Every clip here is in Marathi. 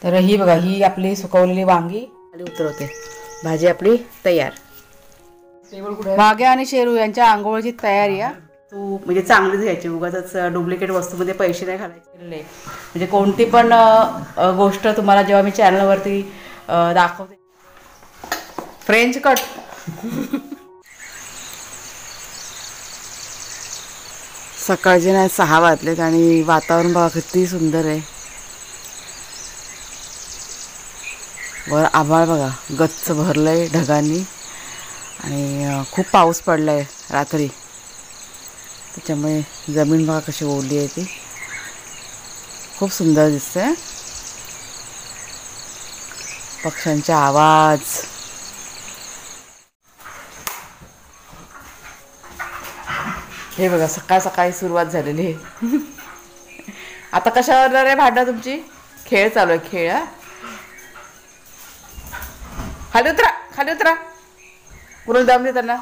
तर ही बघा, ही आपली सुकवलेली वांगी खाली उतरवते. भाजी आपली तयार. वाघे आणि शेरू यांच्या आंघोळीची तयारी आहे. तू म्हणजे चांगलीच घ्यायची, उगाच डुप्लिकेट वस्तूमध्ये पैसे नाही घालायचे. म्हणजे कोणती पण गोष्ट तुम्हाला जेव्हा मी चॅनलवरती दाखवते. French cut. सकाळचे नाही 6 वाजलेत आणि वातावरण बघा किती सुंदर आहे. वर आभाळ बघा गच्च भरलंय ढगांनी आणि खूप पाऊस पडलाय रात्री, त्याच्यामुळे जमीन बघा कशी ओली आहे. ती खूप सुंदर दिसते. पक्ष्यांचा आवाज. हे बघा सकाळ सकाळी सुरुवात झालेली आहे. आता कशावर रे भांडा तुमची? खेळ चालू आहे, खेळ. खाली उतरा, खाली उतरा. पुरून दम दे त्यांना.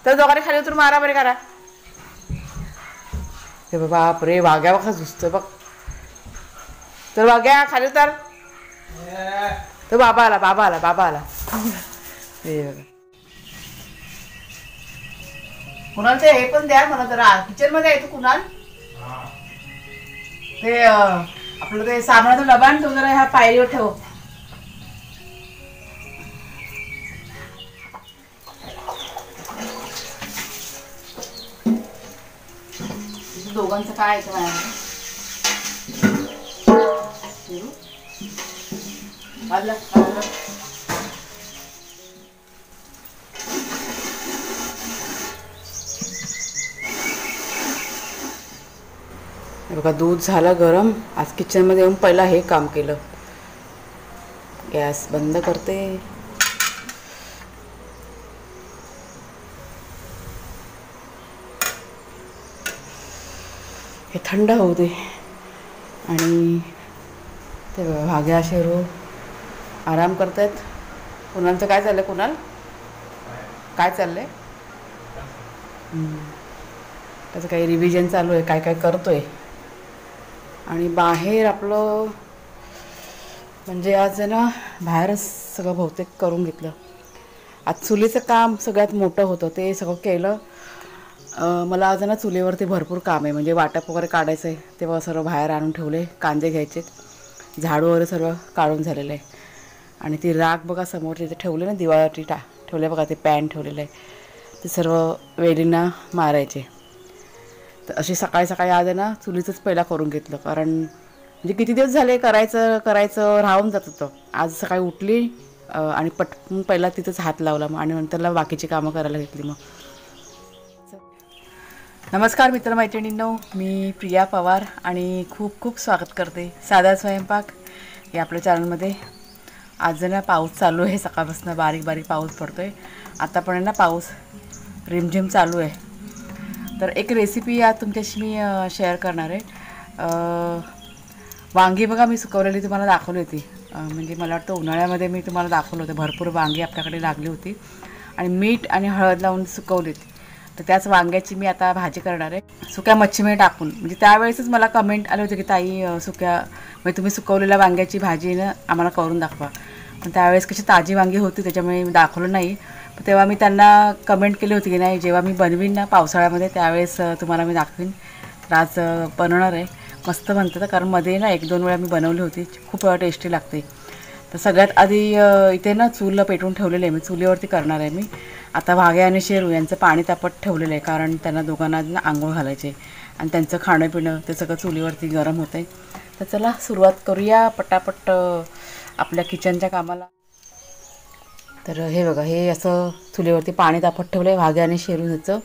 तर दोघांनी खाली उतरून मारामारी करा. हे बाप रे, वाघ्या बघा झुसतोय बघ. तर वाघ्या खाली उतर. तर बाबा आला, बाबा आला, बाबा आला. हे बघा. कुणालचे हे पण द्या मला जरा. किचन मध्ये आहे तू कुणाल? ते आपलं ते साबणाचा डबा आणि तो जरा ह्या पायरीवर ठेव. दोघांचं काय आहे माझ्या बघा. दूध झालं गरम. आज किचनमध्ये येऊन पहिला हे काम केलं. गॅस बंद करते. हे थंड होऊ दे. आणि ते बघा भाग्या शेरू आराम करतायत. कुणालचं काय चाललंय? कुणाल काय चाललंय? त्याचं काही रिव्हिजन चालू आहे, काय काय करतोय. आणि बाहेर आपलं म्हणजे आज आहे ना, बाहेरच सगळं बहुतेक करून घेतलं. आज चुलीचं काम सगळ्यात मोठं होतं, ते सगळं केलं. मला आज ना चुलीवरती भरपूर काम आहे, म्हणजे वाटप वगैरे काढायचं आहे. तेव्हा सर्व बाहेर आणून ठेवले. कांदे घ्यायचे, झाडू वगैरे सर्व काढून झालेलं आहे. आणि ती राख बघा समोर तिथे ठेवले ना, दिवाळी ठेवले बघा, ते पॅन ठेवलेलं आहे. ते सर्व वेलींना मारायचे. तर अशी सकाळी सकाळी आज आहे ना चुलीचंच पहिला करून घेतलं. कारण म्हणजे किती दिवस झाले करायचं राहून जात होतं. आज सकाळी उठली आणि पटकन पहिला तिथंच हात लावला आणि नंतरला बाकीची कामं करायला घेतली. मग नमस्कार मित्रमैत्रिणींनो, मी प्रिया पवार आणि खूप खूप स्वागत करते साधा स्वयंपाक या आपल्या चॅनलमध्ये. आज ना पाऊस चालू आहे, सकाळपासून बारीक बारीक पाऊस पडतो आहे. आता पण ना पाऊस रिमझिम चालू आहे. तर एक रेसिपी आज तुमच्याशी मी शेअर करणार आहे. वांगी बघा मी सुकवलेली तुम्हाला दाखवली होती. म्हणजे मला वाटतं उन्हाळ्यामध्ये मी तुम्हाला दाखवलं होतं. भरपूर वांगी आपल्याकडे लागली होती आणि मीठ आणि हळद लावून सुकवली होती. तर त्याच वांग्याची मी आता भाजी करणार आहे, सुक्या मच्छीमध्ये टाकून. म्हणजे त्यावेळेसच मला कमेंट आले होते की ताई म्हणजे तुम्ही सुकवलेल्या वांग्याची भाजी ना आम्हाला करून दाखवा. पण त्यावेळेस कशी ताजी वांगी होती, त्याच्यामुळे मी दाखवलं नाही. तेव्हा मी त्यांना कमेंट केली होती की नाही, जेव्हा मी बनवीन ना पावसाळ्यामध्ये त्यावेळेस तुम्हाला मी दाखवीन. तर आज बनवणार आहे. मस्त बनतं, कारण मध्ये ना 1-2 वेळा मी बनवली होती. खूप टेस्टी लागते. तर सगळ्यात आधी इथे ना चूल पेटवून ठेवलेलं आहे मी. चुलीवरती करणार आहे मी. आता भाग्या आणि शेरू यांचं पाणी तापत ठेवलेलं आहे, कारण त्यांना दोघांना ना आंघोळ घालायचे आणि त्यांचं खाणं पिणं ते सगळं चुलीवरती गरम होतं आहे. तर चला सुरुवात करूया पटापट आपल्या किचनच्या कामाला. तर हे बघा, हे असं चुलीवरती पाणी तापत ठेवलं आहे भाग्या आणि शेरूचं.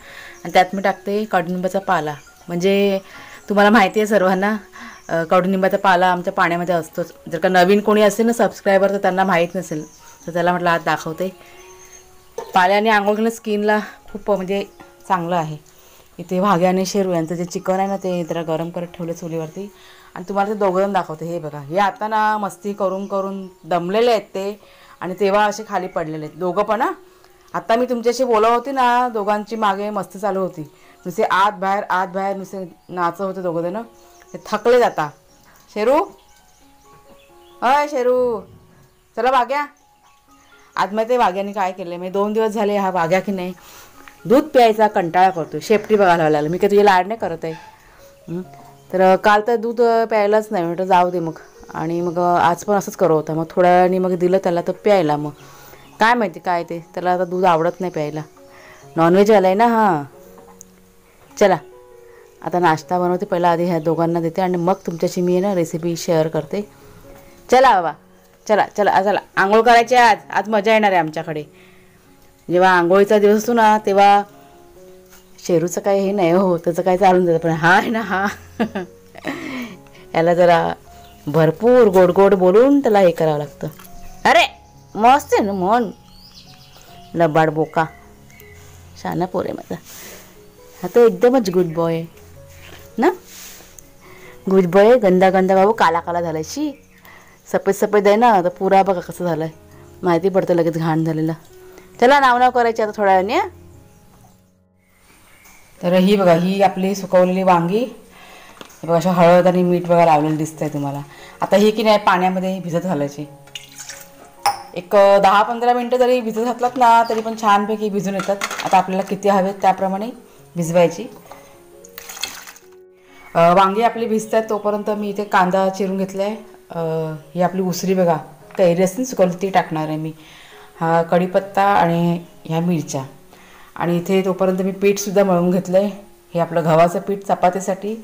आणि त्यात मी टाकते कडुनिंबाचा पाला. म्हणजे तुम्हाला माहिती आहे सर्वांना, कडुनिंबाचा पाला आमच्या पाण्यामध्ये असतोच. जर का नवीन कोणी असेल ना सबस्क्रायबर, तर त्यांना माहीत नसेल, तर त्याला म्हटलं आज दाखवते. पाल्याने आंघोळ केलं स्किनला खूप म्हणजे चांगलं आहे. इथे भाग्या आणि शेरू यांचं जे चिकन आहे ना, ते जरा गरम करत ठेवलं चुलीवरती. आणि तुम्हाला ते दोघं दाखवते. हे बघा, हे आता ना मस्ती करून करून दमलेले आहेत ते, आणि तेव्हा असे खाली पडलेले आहेत दोघं पण. आता मी तुमच्याशी बोलत होती ना, दोघांची मागे मस्ती चालू होती. नुसते आत बाहेर नुसते नाचत होते दोघं जण. ते थकले जाता. शेरू अय शेरू, चला वाग्या. आज माहिती वाग्याने काय केलं मी 2 दिवस झाले हा वाग्या की नाही दूध प्यायचा कंटाळा करतो. शेपटी बघायला लागला. मी काय तुझे लाड नाही करत आहे. तर काल तर दूध प्यायलाच नाही म्हटलं जाऊ दे मग. आणि मग आज पण असंच करत होता. मग थोड्या वेळाने मग दिलं त्याला तर प्यायला. मग काय माहिती काय ते त्याला आता दूध आवडत नाही प्यायला. नॉनव्हेज आलं आहे ना. हां चला आता नाश्ता बनवते पहिला. आधी ह्या दोघांना देते आणि मग तुमच्याशी मी ना रेसिपी शेअर करते. चला बाबा चला चला चला. आंघोळ करायची आज. आज मजा येणार आहे आमच्याकडे. जेव्हा आंघोळीचा दिवस असतो ना तेव्हा शेरूचं काही हे नाही हो, त्याचं काय चालून जातं. पण हा आहे ना हा याला जरा भरपूर गोड गोड बोलून त्याला हे करावं लागतं. अरे मस्त आहे ना मन लबाड बोका. शाना पोर आहे माझा हा तर एकदमच गुड बॉय आहे ना. Good boy. गंदा गंदा बाबू काला काला झाला. शी सफेद सफेद आहे ना तर पुरा बघा कसं झालं आहे. माहिती पडतं लगेच घाण झालेलं. चला नाव नाव करायची आता थोड्या वेळाने. तर ही बघा ही आपली सुकवलेली वांगी बघा अशा हळद आणि मीठ बघा लावलेलं दिसतंय तुम्हाला. आता ही की नाही पाण्यामध्ये भिजत घालायची. एक 10-15 मिनटं जरी भिजत घातलात ना तरी पण छानपैकी भिजून येतात. आता आपल्याला किती हवेत त्याप्रमाणे भिजवायची. वांगी आपली भिजत आहेत तोपर्यंत मी इथे कांदा चिरून घेतला आहे. ही आपली उसरी बघा कैरी असते सुकवली ती टाकणार आहे मी. हा कढीपत्ता आणि ह्या मिरच्या. आणि इथे तोपर्यंत मी पीठसुद्धा मळून घेतलं आहे. हे आपलं गव्हाचं पीठ चपातीसाठी.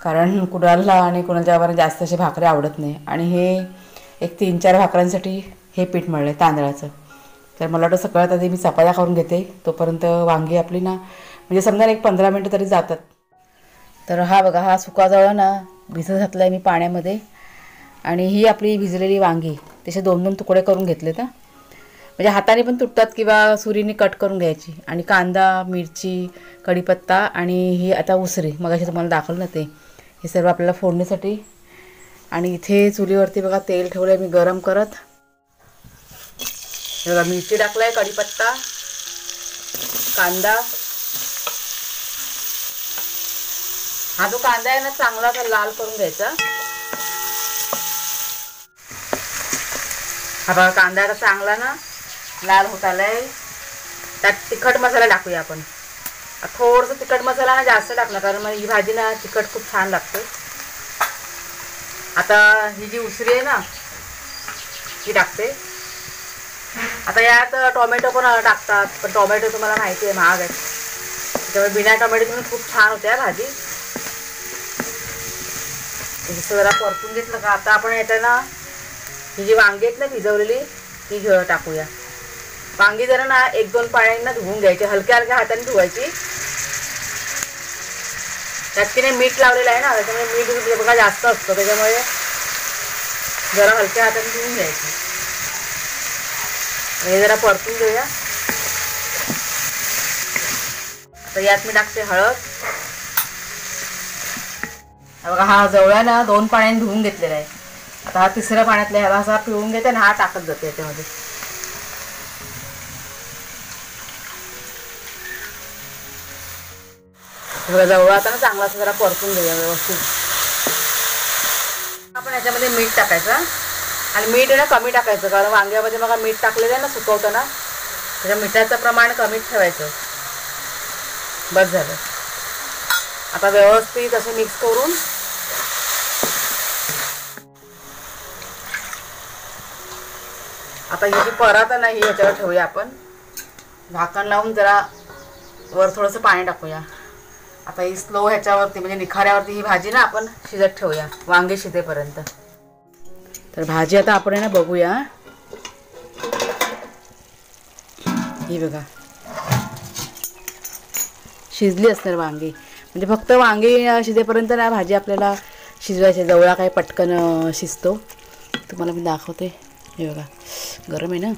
कारण कुणाला आणि कुणाच्या आवारात जास्त असे भाकरी आवडत नाही. आणि हे एक 3-4 भाकऱ्यांसाठी हे पीठ मळलं आहे तांदळाचं. तर मला वाटतं सगळ्यात आधी मी चपात्या करून घेते तोपर्यंत वांगी आपली ना म्हणजे समजा एक 15 मिनटं तरी जातात. तर हा बघा हा सुका जवळ ना भिजत घातला आहे मी पाण्यामध्ये. आणि ही आपली भिजलेली वांगी तसे 2-2 तुकडे करून घेतले तर म्हणजे हाताने पण तुटतात किंवा सुरीने कट करून घ्यायची. आणि कांदा मिरची कढीपत्ता आणि ही आता उसरी मगाशी तुम्हाला दाखवलं ना ते हे सर्व आपल्याला फोडणीसाठी. आणि इथे चुलीवरती बघा तेल ठेवलं आहे मी गरम करत. बघा मिरची टाकलं आहे कढीपत्ता कांदा. हा जो कांदा आहे ना चांगला असा लाल करून घ्यायचा. हा बघा कांदा आता चांगला ना लाल होत आलाय. त्यात तिखट मसाला टाकूया आपण. थोडंसं तिखट मसाला ना जास्त टाकला कारण मग ही भाजी ना तिखट खूप छान लागते. आता ही जी उसरी आहे ना ती टाकते. आता यात टोमॅटो पण टाकतात पण टोमॅटो तुम्हाला माहिती आहे महाग आहे त्याच्यामुळे बिना टोमॅटो पण खूप छान होते भाजी. जरा परतून घेतलं का आता आपण याच्या ना ही जी वांगी आहेत ना भिजवलेली ती टाकूया. वांगी जरा ना 1-2 पाण्याने धुवून घ्यायची. हलक्या हलक्या हाताने धुवायची. त्यात की नाही मीठ लावलेलं आहे ना त्याच्यामुळे मीठ बघा जास्त असतं त्याच्यामुळे जरा हलक्या हाताने धुवून घ्यायची. हे जरा परतून घेऊया. आता यात मी टाकते हळद. बघा हा जवळ्या ना 2 पाण्याने धुवून घेतलेला आहे. आता हा 3ऱ्या पाण्यातला ह्याला असा पिळून घेते आणि हा टाकत जाते याच्यामध्ये. जवळ आता ना चांगला असं जरा परतून घेऊया व्यवस्थित. आपण याच्यामध्ये मीठ टाकायचं आणि मीठ आहे ना कमी टाकायचं कारण वांग्यामध्ये बघा मीठ टाकलेलं आहे ना सुकवताना त्याच्या मिठाचं प्रमाण कमीच ठेवायचं. बस झालं. आता व्यवस्थित असं मिक्स करून आता ही जी परात आहे ना ही ह्याच्यावर ठेवूया आपण. झाकण लावून जरा वर थोडंसं पाणी टाकूया. आता ही स्लो ह्याच्यावरती म्हणजे निखाऱ्यावरती ही भाजी ना आपण शिजत ठेवूया वांगे शिजेपर्यंत. तर भाजी आता आपण ना बघूया. ही बघा शिजली असणार वांगी. म्हणजे फक्त वांगी शिजेपर्यंत ना भाजी आपल्याला शिजवायची. जवळा काही पटकन शिजतो. तुम्हाला मी दाखवते. हे बघा गरम आहे ना.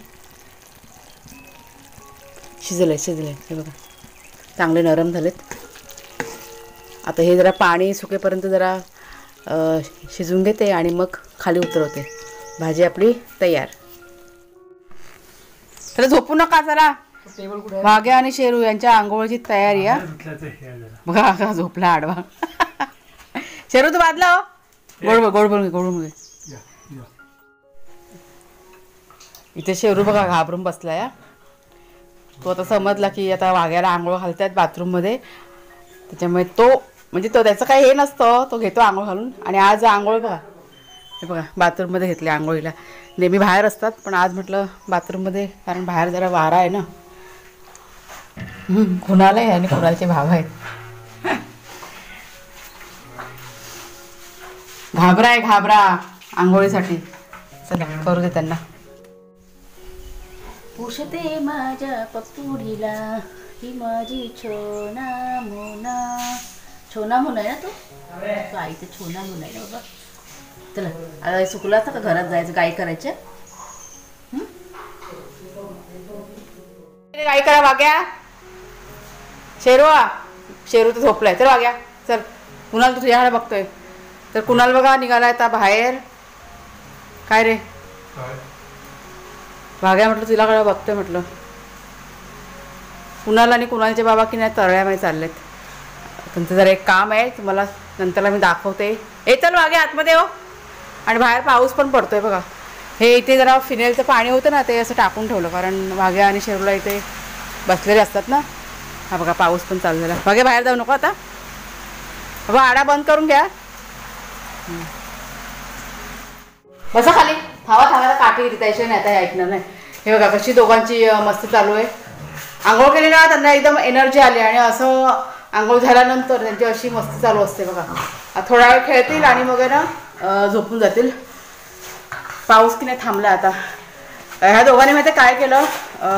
शिजलं हे बघा चांगले नरम झालेत. आता हे जरा पाणी सुकेपर्यंत जरा शिजून घेते आणि मग खाली उतरवते. भाजी आपली तयार. तर झोपू नका जरा. वाघ्या आणि शेरू यांच्या आंघोळीची तयारी आहे. बघा झोपला आडवा. शेरू तू बादला हो. गोड गोड घे. इथे शेरू बघा घाबरून बसलाय हा. तो आता समजला की आता वाघ्याला आंघोळ घालतात बाथरूममध्ये, त्याच्यामुळे तो म्हणजे तो त्याचं काही हे नसतं, तो घेतो आंघोळ घालून. आणि आज आंघोळ बघा, हे बघा बाथरूममध्ये घेतले आंघोळीला. नेहमी बाहेर असतात पण आज म्हटलं बाथरूममध्ये, कारण बाहेर जरा वारा आहे ना. कुणाला आहे आणि कुणालचे भाव आहेत. घाबरा आहे घाबरा आंघोळीसाठी. चला करू दे त्यांना. पुषते माझ्या पपुडीला ही माझी छोना मोना. छोना मोना आहे ना तो आईचं छोना मोना आहे ना बाबा. चला आता सुकला असता का घरात जायचं गाई करायच्या. गाई करा वाग्या. शेरू शेरू तर झोपलाय. चल वाग्या चल. कुणाल तू तुझ्याकडे बघतोय तर कुणाल बघा निघालाय आता बाहेर. काय रे वाग्या म्हटलं तुझ्याकडे बघतोय म्हटलं. कुणाल आणि कुणालचे बाबा की नाही तळ्यामध्ये चाललेत. त्यांचं जरा एक काम आहे तुम्हाला नंतरला मी दाखवते. ए चल वाग्या आतमध्ये हो. आणि बाहेर पाऊस पण पडतोय बघा. हे इथे जरा फिनेलचं पाणी होतं ना ते असं टाकून ठेवलं, कारण वाघ्या आणि शेरूला इथे बसलेले असतात ना. हा बघा पाऊस पण चालू झाला. वाघ्या बाहेर जाऊ नको आता. बाबा आडा बंद करून घ्या. बसा खाली. थांबा थांबायला काठी येते त्याशिवाय नाही आता ऐकणार नाही. हे बघा कशी दोघांची मस्त चालू आहे. आंघोळ केली ना त्यांना एकदम एनर्जी आली आणि असं आंघोळ झाल्यानंतर त्यांची अशी मस्त चालू असते बघा. थोडा वेळ खेळतील आणि मग ना झोपून जातील. पाऊस की नाही थांबला आता. ह्या दोघांनी माहिती काय केलं,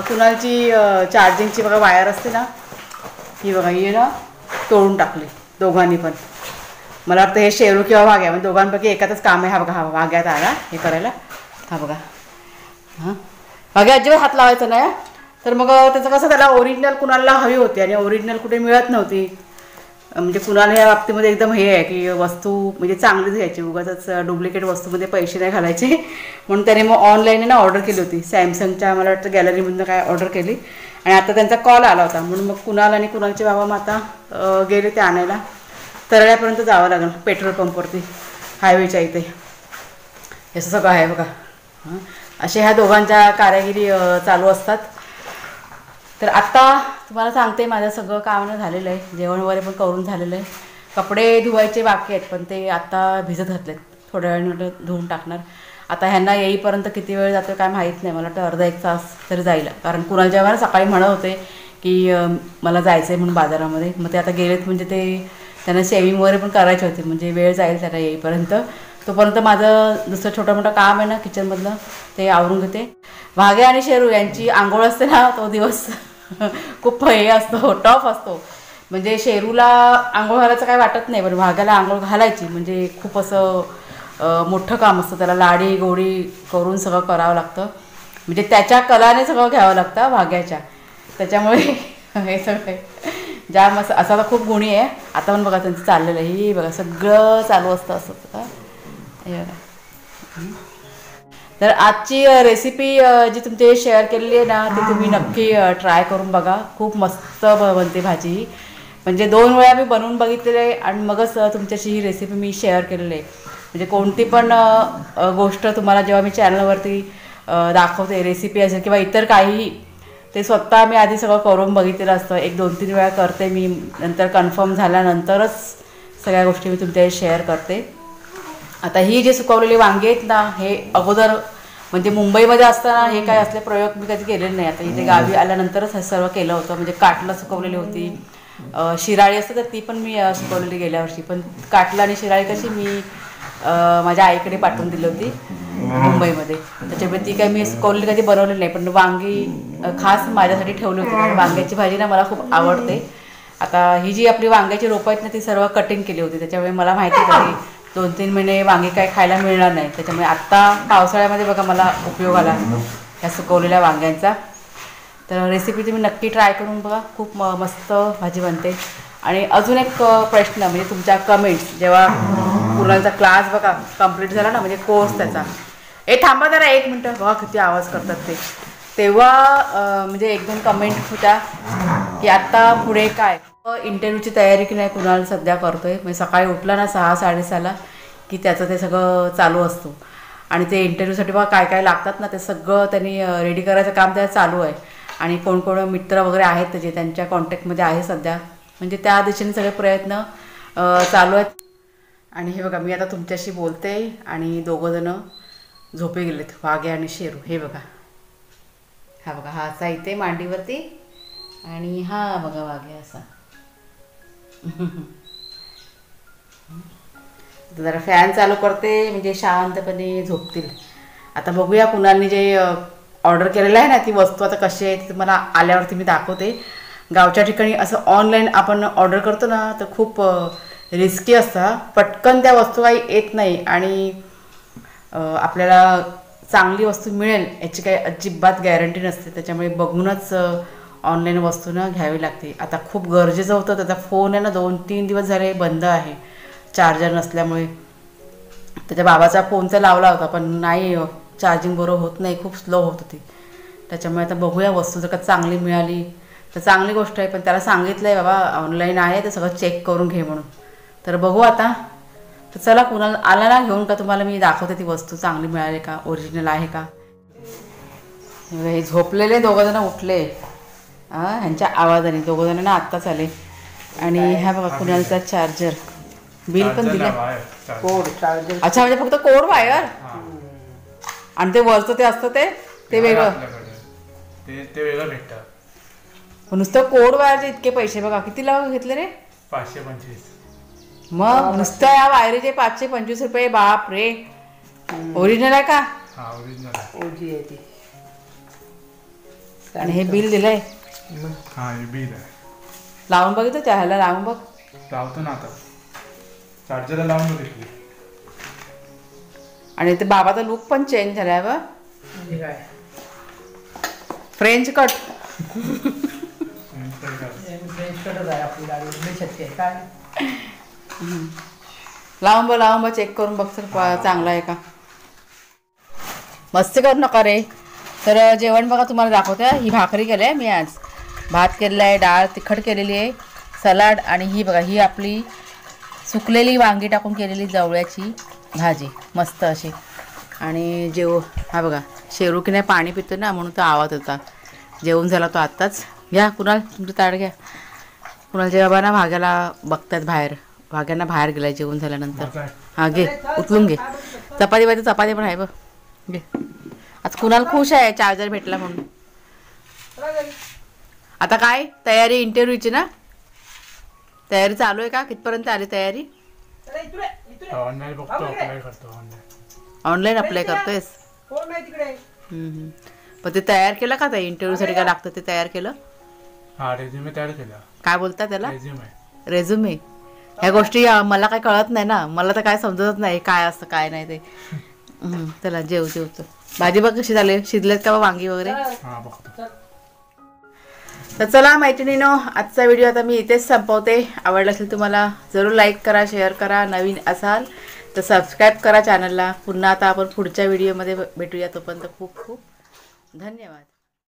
कुणालची चार्जिंगची बघा वायर असते ना ही बघा ही ना तोडून टाकली दोघांनी पण. मला वाटतं हे शेरू किंवा वाघ्या म्हणजे दोघांपैकी एकातच काम आहे. हा बघा हा वाघ्यात आला हे करायला. हा बघा हां वाघ्या अजिबात हात लावायचा नाही. तर मग त्याचं कसं त्याला ओरिजिनल कुणाला हवी होती आणि ओरिजिनल कुठे मिळत नव्हती. म्हणजे कुणाला ह्या बाबतीमध्ये एकदम हे आहे की वस्तू म्हणजे चांगलीच घ्यायची, उगाच डुप्लिकेट वस्तूमध्ये पैसे नाही घालायचे. म्हणून त्याने मग ऑनलाईन ना ऑर्डर केली होती सॅमसंगच्या मला वाटतं गॅलरीमधून काय ऑर्डर केली. आणि आता त्यांचा कॉल आला होता म्हणून मग कुणाल आणि कुणालचे बाबा मग आता गेले ते आणायला. तरळ्यापर्यंत जावं लागेल पेट्रोल पंपवरती हायवेच्या इथे. असं सगळं आहे बघा. असे ह्या दोघांच्या कारागिरी चालू असतात. तर आत्ता तुम्हाला सांगते माझं सगळं काम झालेलं आहे. जेवण वगैरे पण करून झालेलं आहे. कपडे धुवायचे बाकी आहेत पण ते आता भिजत घातलेत. थोड्या वेळाने धुवून टाकणार. आता ह्यांना येईपर्यंत किती वेळ जातो काय माहीत नाही. मला वाटतं अर्धा एक तास तरी जाईल, कारण कुणालच्या वेळेला सकाळी म्हणत होते की मला जायचं आहे म्हणून बाजारामध्ये. मग ते आता गेलेत म्हणजे ते त्यांना शेविंग वगैरे पण करायची होती, म्हणजे वेळ जाईल त्यांना येईपर्यंत. तोपर्यंत माझं दुसरं छोटं मोठं काम आहे ना किचनमधलं ते आवरून घेते. वाघ्या आणि शेरू यांची आंघोळ असते ना तो दिवस खूप हे असतो टफ असतो. म्हणजे शेरूला आंघोळ घालायचं काही वाटत नाही, पण वाघ्याला आंघोळ घालायची म्हणजे खूप असं मोठं काम असतं. त्याला लाडी गोडी करून सगळं करावं लागतं. म्हणजे त्याच्या कलाने सगळं घ्यावं लागतं वाघ्याच्या. त्याच्यामुळे हे सगळं जाम असं असा तर खूप गुणी आहे. आता पण बघा त्यांचं चाललेलं आहे. हे बघा सगळं चालू असतं असं का हे बघा. तर आजची रेसिपी जी तुमचे शेअर केलेली आहे ना ती तुम्ही नक्की ट्राय करून बघा. खूप मस्त बनते भाजी. म्हणजे 2 वेळा मी बनवून बघितलेलं आहे आणि मगच तुमच्याशी ही रेसिपी मी शेअर केलेली आहे. म्हणजे कोणती पण गोष्ट तुम्हाला जेव्हा मी चॅनलवरती दाखवते रेसिपी असेल किंवा इतर काहीही, ते स्वतः मी आधी सगळं करून बघितलेलं असतं. 1-2-3 वेळा करते मी, नंतर कन्फर्म झाल्यानंतरच सगळ्या गोष्टी मी तुमच्याशी शेअर करते. आता ही जी सुकवलेली वांगी आहेत ना हे अगोदर म्हणजे मुंबईमध्ये असताना हे काय असले प्रयोग मी कधी केलेले नाही. आता इथे गावी आल्यानंतरच हे सर्व केलं होतं. म्हणजे काटला सुकवलेली होती, शिराळी असते तर ती पण मी सुकवलेली गेल्या वर्षी. पण काटला आणि शिराळी कशी मी माझ्या आईकडे पाठवून दिली होती मुंबईमध्ये, त्याच्यामुळे ती काय मी सुकवलेली कधी बनवलेली नाही. पण वांगी खास माझ्यासाठी ठेवली होती, कारण वांग्याची भाजी ना मला खूप आवडते. आता ही जी आपली वांग्याची रोपं आहेत ना ती सर्व कटिंग केली होती, त्याच्यामुळे मला माहिती होतं की 2-3 महिने वांगे काय खायला मिळणार नाही. त्याच्यामुळे आत्ता पावसाळ्यामध्ये बघा मला उपयोग आला या सुकवलेल्या वांग्यांचा. तर रेसिपी तुम्ही नक्की ट्राय करून बघा. खूप मस्त भाजी बनते. आणि अजून एक प्रश्न म्हणजे तुमच्या कमेंट्स, जेव्हा कुणालचा क्लास बघा कंप्लीट झाला ना म्हणजे कोर्स त्याचा, थांबा जरा 1 मिनटं बघा किती आवाज करतात ते, तेव्हा म्हणजे 1-2 कमेंट होत्या की आत्ता पुढे काय इंटरव्ह्यूची तयारी की नाही कुणाल सध्या करतोय. म्हणजे सकाळी उठला ना 6-6:30ला की त्याचं ते सगळं चालू असतो. आणि ते इंटरव्ह्यूसाठी बघा काय काय लागतात ना ते सगळं त्यांनी रेडी करायचं काम त्याचं चालू आहे. आणि कोण कोण मित्र वगैरे आहेत त्याचे त्यांच्या कॉन्टॅक्टमध्ये आहे सध्या, म्हणजे त्या दिशेने सगळे प्रयत्न चालू आहेत. आणि हे बघा मी आता तुमच्याशी बोलते आणि दोघंजणं झोपे गेलेत, वाघे आणि शेरू. हे बघा, हा बघा हा असा इथे मांडीवरती आणि हा बघा वाघे असा. जरा फॅन चालू करते म्हणजे शांतपणे झोपतील. आता बघूया कुणालनी जे ऑर्डर केलेलं आहे ना ती वस्तू आता कशी आहे ती तुम्हाला आल्यावरती मी दाखवते. गावच्या ठिकाणी असं ऑनलाईन आपण ऑर्डर करतो ना तर खूप रिस्की असतं, पटकन त्या वस्तू काही येत नाही आणि आपल्याला चांगली वस्तू मिळेल याची काही अजिबात गॅरंटी नसते. त्याच्यामुळे बघूनच ऑनलाईन वस्तू ना घ्यावी लागते. आता खूप गरजेचं होतं, त्याचा फोन आहे ना 2-3 दिवस झाले बंद आहे चार्जर नसल्यामुळे. त्याच्या बाबाचा फोनचा लावला होता पण नाही, चार्जिंग बरोबर होत नाही, खूप स्लो होत होती. त्याच्यामुळे आता बघूया वस्तू जर का चांगली मिळाली तर चांगली गोष्ट आहे, पण त्याला सांगितलं आहे बाबा ऑनलाईन आहे तर सगळं चेक करून घे म्हणून. तर बघू आता. तर चला कुणाला आला ना घेऊन का तुम्हाला मी दाखवते ती वस्तू चांगली मिळाली का, ओरिजिनल आहे का. हे झोपलेले दोघंजणं उठले ह्यांच्या आवाजाने, दोघंजणं ना आत्ताच आले. आणि ह्या बघा कुणालचा चार्जर, बिल पण दिलं, कोड चार्जर. अच्छा म्हणजे फक्त कोड वायर आणि ते वरचं ते असतं ते वेगळं, ते वेगळं भेटतं. नुसतं कोड वायरचे इतके पैसे बघा किती लाव घेतले रे, 525. मग नुसतं या वायरीचे 525 रुपये. बाप रे, ओरिजिनल आहे का? हा ओरिजिनल आहे, ओजी आहे ती. आणि हे बिल दिलंय. हा हे बिल आहे. लावून बघितलं त्या ह्याला, लावून बघ. लावतो ना आता, चार्जरला लावून बघितली. आणि ते बाबाचा लुक पण चेंज झालाय बघ, म्हणजे काय फ्रेंच कट. फ्रेंच कटच आहे आपली गाडी, लई शक्य आहे काय. लावून बघ चेक करून बघ सर चांगला आहे का. मस्ती करू नका रे. तर जेवण बघा तुम्हाला दाखवते. ही भाकरी केली आहे मी आज, भात केलेला आहे, डाळ तिखट केलेली आहे, सलाड, आणि ही बघा ही आपली सुकलेली वांगी टाकून केलेली जवळ्याची भाजी मस्त अशी. आणि हा बघा शेरू की नाही पाणी पितो ना म्हणून तो आवाज होता. जेवण झाला तो आत्ताच. घ्या कुणाल तुमचं ताट घ्या. कुणालचे बाबा ना भाग्याला बघतात बाहेर, भाग्यांना बाहेर गेलाय जेवण झाल्यानंतर. हां घे उचलून घे. चपाती पाहिजे, चपाती पण आहे बघ घे. आज कुणाल खुश आहे चार्जर भेटला म्हणून. आता काय तयारी इंटरव्ह्यूची ना, तयारी चालू आहे का, कितपर्यंत आली तयारी? ऑनलाईन बघतो, अप्लाय करतो. ऑनलाईन अप्लाय करतोयस? पण ते तयार केलं का, त्या इंटरव्ह्यूसाठी काय लागतं ते तयार केलं? हा रेझ्युमे तयार केला. काय बोलता त्याला? रेझ्युमे. रेझ्युमे. ह्या गोष्टी मला काय कळत नाही ना, मला तर काय समजतच नाही काय असतं काय नाही ते. चला जेवतो. भाजी बघ कशी झाली, शिजलेत का वांगी वगैरे? हा बघतो. तर चला मैत्रिणीनो, आजचा व्हिडिओ आता मी इथेच संपवते. आवडला असेल तुम्हाला जरूर लाईक करा, शेअर करा. नवीन असाल तर सबस्क्राईब करा चॅनलला. पुन्हा आता आपण पुढच्या व्हिडिओमध्ये भेटूया. तोपर्यंत खूप खूप धन्यवाद.